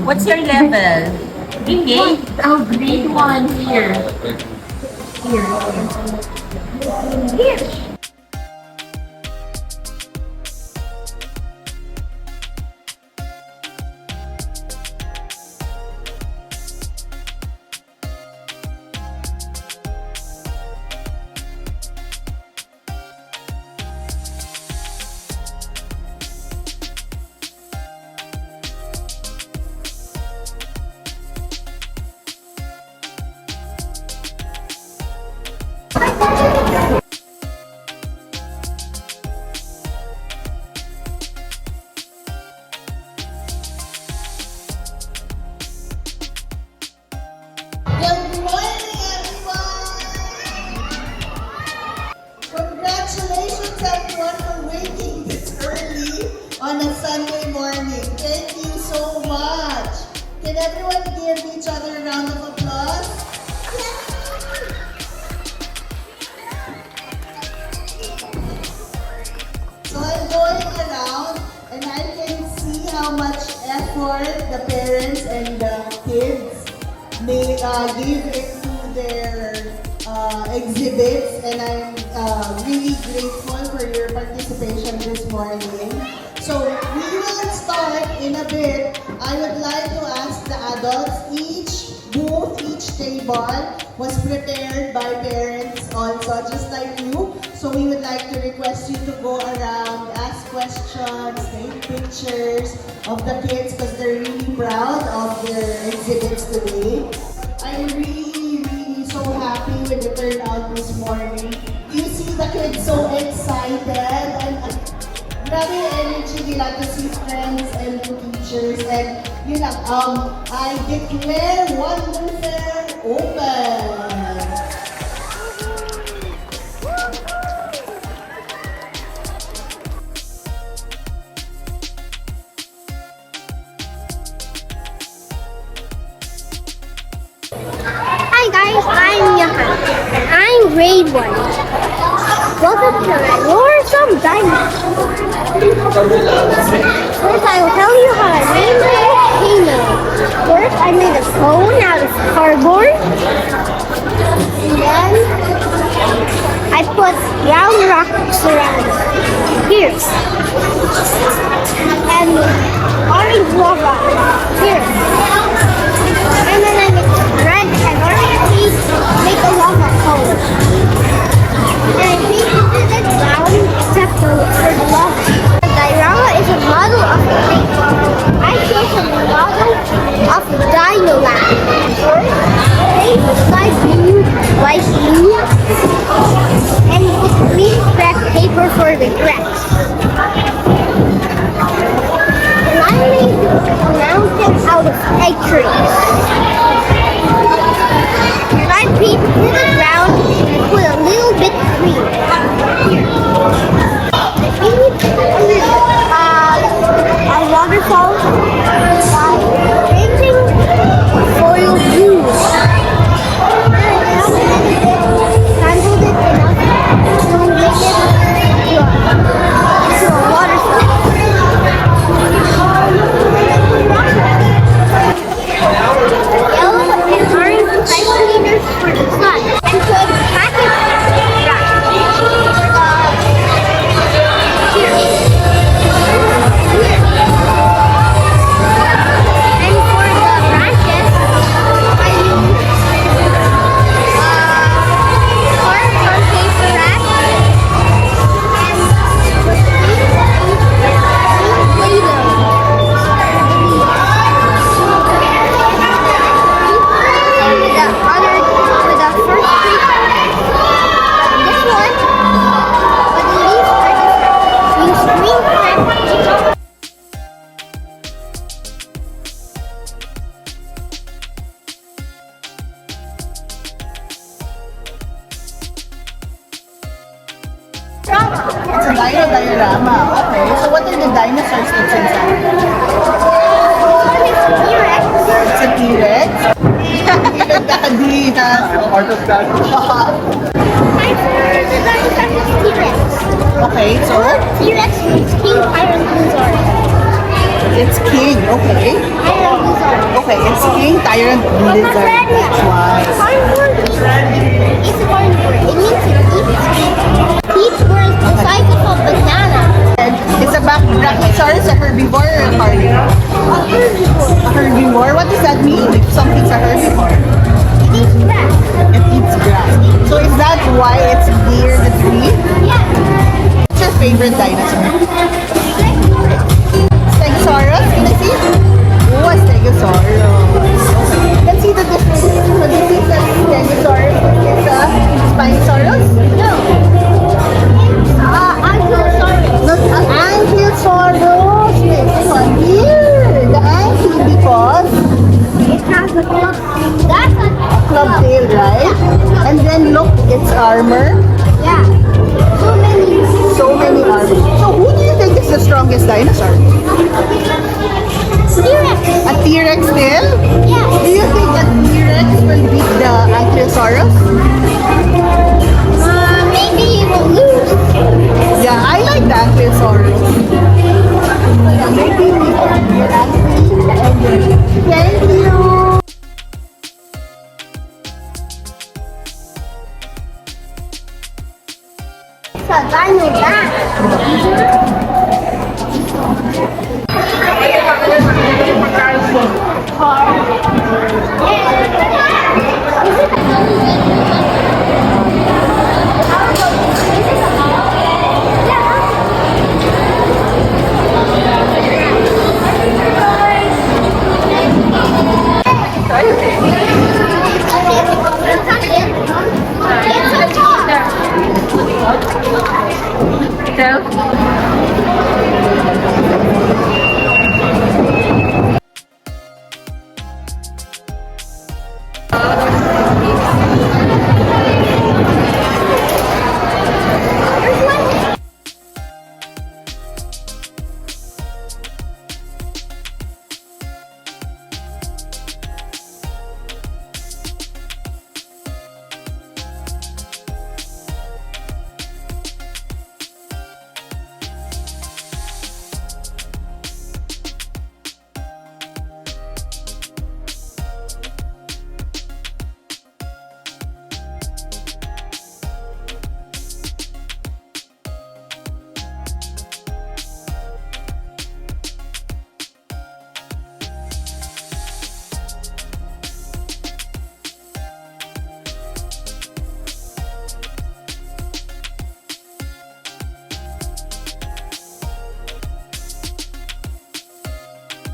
What's your level? Okay. Oh, grade 1 here. Here. Good morning, everyone! Congratulations, everyone, for waking this early on a Sunday morning. Thank you so much. Can everyone give each other a round of applause? So I'm going around and I can see how much effort the parents and the kids gave into their exhibits, and I'm really grateful for your participation this morning. So we will start in a bit. I would like to ask the adults, each booth, each table was prepared by parents also, just like you. So we would like to request you to go around, ask questions, take pictures of the kids because they're really proud of their exhibits today. I'm really so happy with the turnout this morning. You see the kids so excited and grabe energy nila to see friends and teachers, and yun lang, I declare Wonder Fair open. Hi guys, I'm Johannes, and I'm grade 1. Welcome to my Some Dinosaur. First I will tell you how I made my volcano. First I made a cone out of cardboard. And then I put round rocks around here. And orange lava here. And then I mix red and orange make a lava cone. And I painted it brown except for the lava. The diorama is a model of a lake. I chose a model of Dinoland. First, paint the sky blue, light blue, and put green craft paper for the cracks. And I made a mountain out of egg trees. And I painted the ground and put a little bit green. I painted a waterfall by painting foil blue. And I handled it enough to make it into a waterfall. Yellow and orange ice cleaners for the sun. And so the packet and for the branches, I use cardboard paper wrap and the Play-Doh. With the first paper. This one, but the leaves are different. Use green craft. It's a diorama. Okay, so what are the dinosaurs that's inside? T-Rex. It's a T-Rex. Daddy has Art of that. I prefer the dinosaurs T-Rex. Okay, so T-Rex means King Dinosaur. It's king, okay. Okay, it's king tyrant lizard. That's why. It's a carnivore. It means it eats. Eats worms the size of a banana. It's a brachiosaurus, a herbivore or a carnivore? A herbivore? What does that mean? If something's a herbivore? It eats grass. It eats grass. So is that why it's near the tree? Yeah. What's your favorite dinosaur? Stegosaurus? Can I see? Oh, a Stegosaurus. Let's see the difference. So this is a Stegosaurus. This is a Spinosaurus? No. Ankylosaurus. Not an Ankylosaurus. This one here. The anky because It has a club. That's a club tail, right? And then look, its armor. Yeah. So many armor. So who do you think is the strongest dinosaur? T-Rex. A T-Rex still? Yeah. Do you think a T-Rex will beat the Ankylosaurus? Maybe it will lose. Yeah, I like the Ankylosaurus. Yeah, maybe we can be Thank you. Sa dino ba?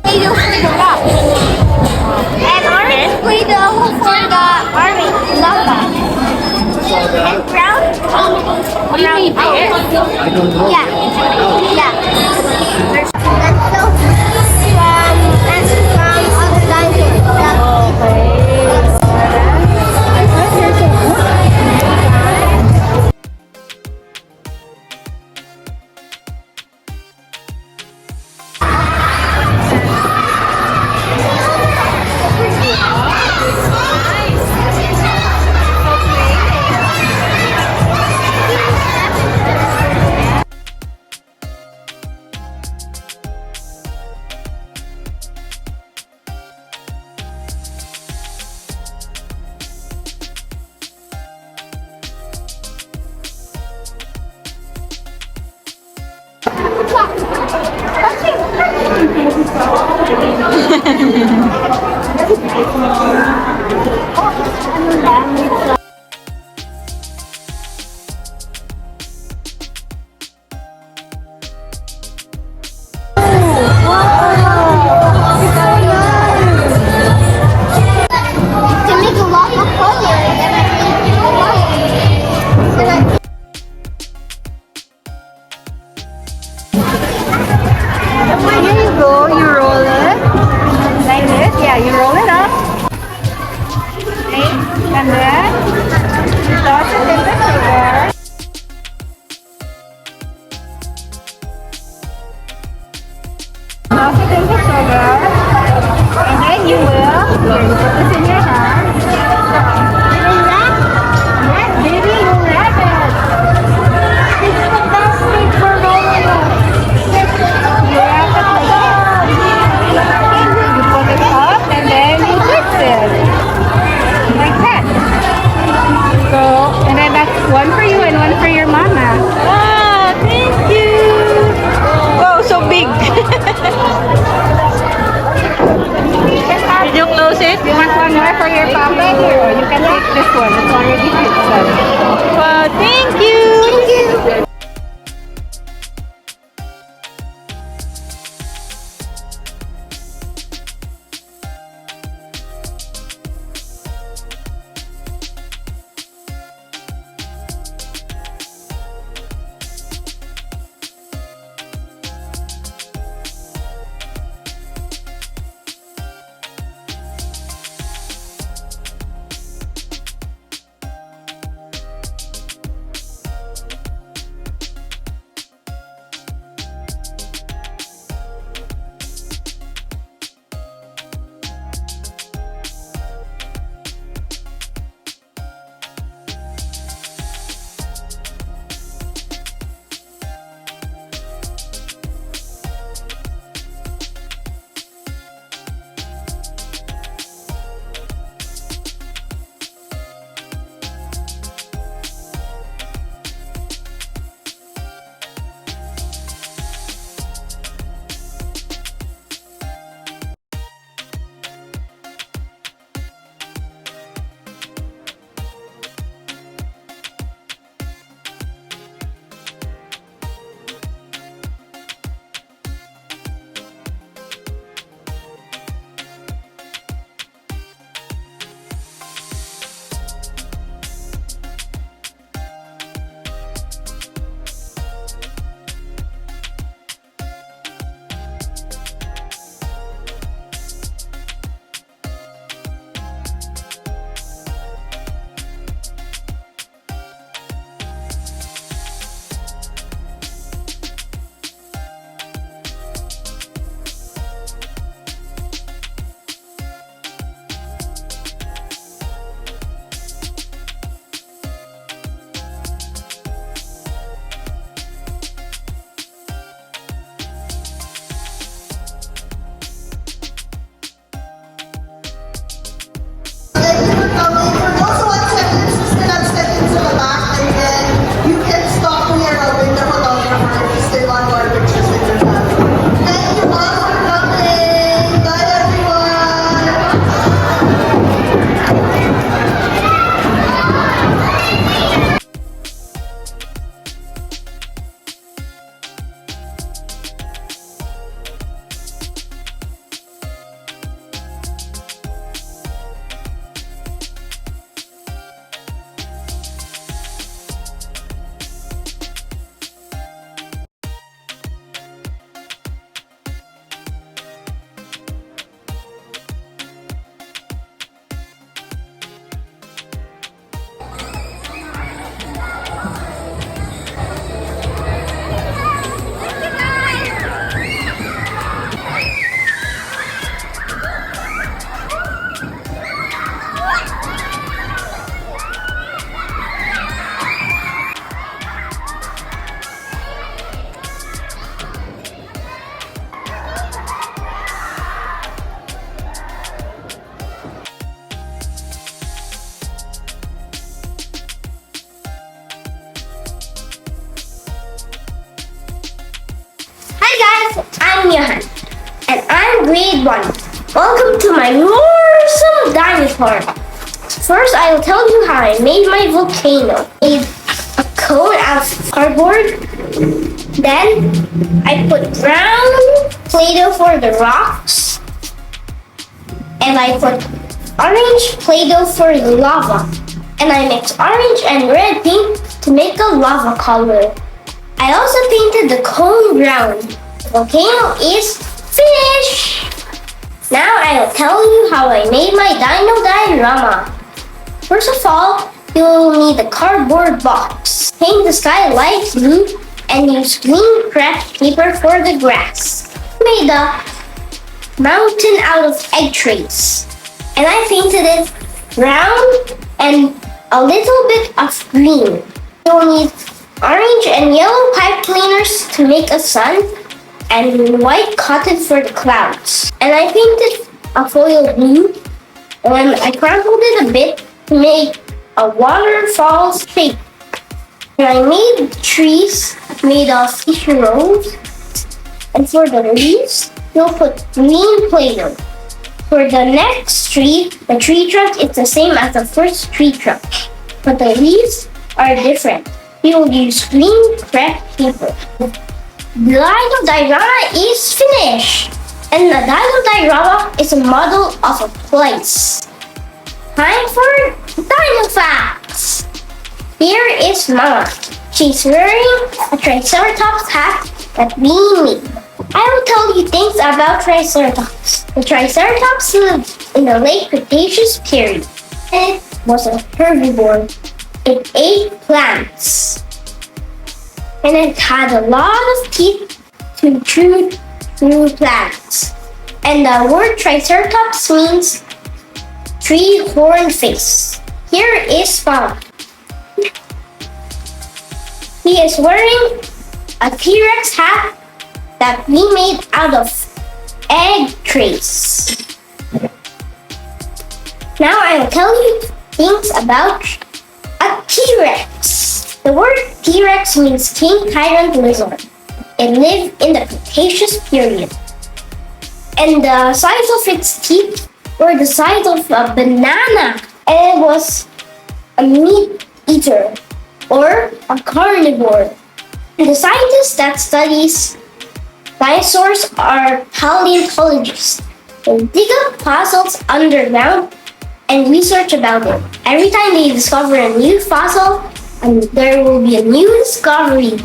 Play-Doh for the rock. And orange Play-Doh for the army. Love that. And brown? What do you mean? Yeah. Yeah. That's so from other dinosaurs. And then one more for your papa here, or you can take this one. It's already fixed. Well, thank you. Thank you. I'm Johannes, and I'm grade 1. Welcome to my awesome dinosaur. First, I will tell you how I made my volcano. I made a cone out of cardboard. Then, I put brown Play-Doh for the rocks. And I put orange Play-Doh for the lava. And I mixed orange and red paint to make a lava color. I also painted the cone brown. The volcano is finished! Now I will tell you how I made my Dino Diorama. First of all, you will need a cardboard box. Paint the sky light blue and use green craft paper for the grass. I made a mountain out of egg trays. And I painted it brown and a little bit of green. You will need orange and yellow pipe cleaners to make a sun and white cotton for the clouds. And I painted a foil blue and I crumpled it a bit to make a waterfall shape. And I made trees made of tissue rolls. And for the leaves, you'll put green Play-Doh. For the next tree, the tree trunk is the same as the first tree trunk, but the leaves are different. We will use green crepe paper. The Dino Diorama is finished, and the Dino Diorama is a model of a place. Time for Dino Facts! Here is Mama. She's wearing a Triceratops hat that we made. I will tell you things about Triceratops. The Triceratops lived in the late Cretaceous period. It was a herbivore. It ate plants. And it had a lot of teeth to chew through plants. And the word Triceratops means three-horned face. Here is Mama. He is wearing a T-Rex hat that we made out of egg trays. Now I will tell you things about a T-Rex. The word T-Rex means king tyrant lizard. It lived in the Cretaceous period. And the size of its teeth were the size of a banana. And it was a meat eater or a carnivore. And the scientist that studies dinosaurs are paleontologists. They dig up fossils underground and research about it. Every time they discover a new fossil, there will be a new discovery.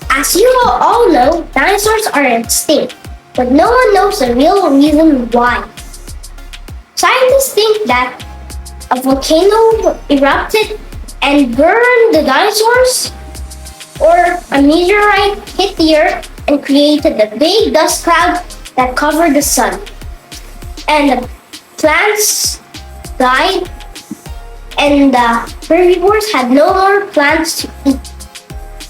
As you all know, dinosaurs are extinct, but no one knows the real reason why. Scientists think that a volcano erupted and burned the dinosaurs, or a meteorite hit the earth and created the big dust cloud that covered the sun. And the plants died, and the herbivores had no more plants to eat.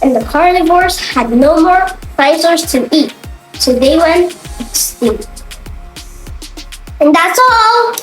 And the carnivores had no more dinosaurs to eat. So they went extinct. And that's all!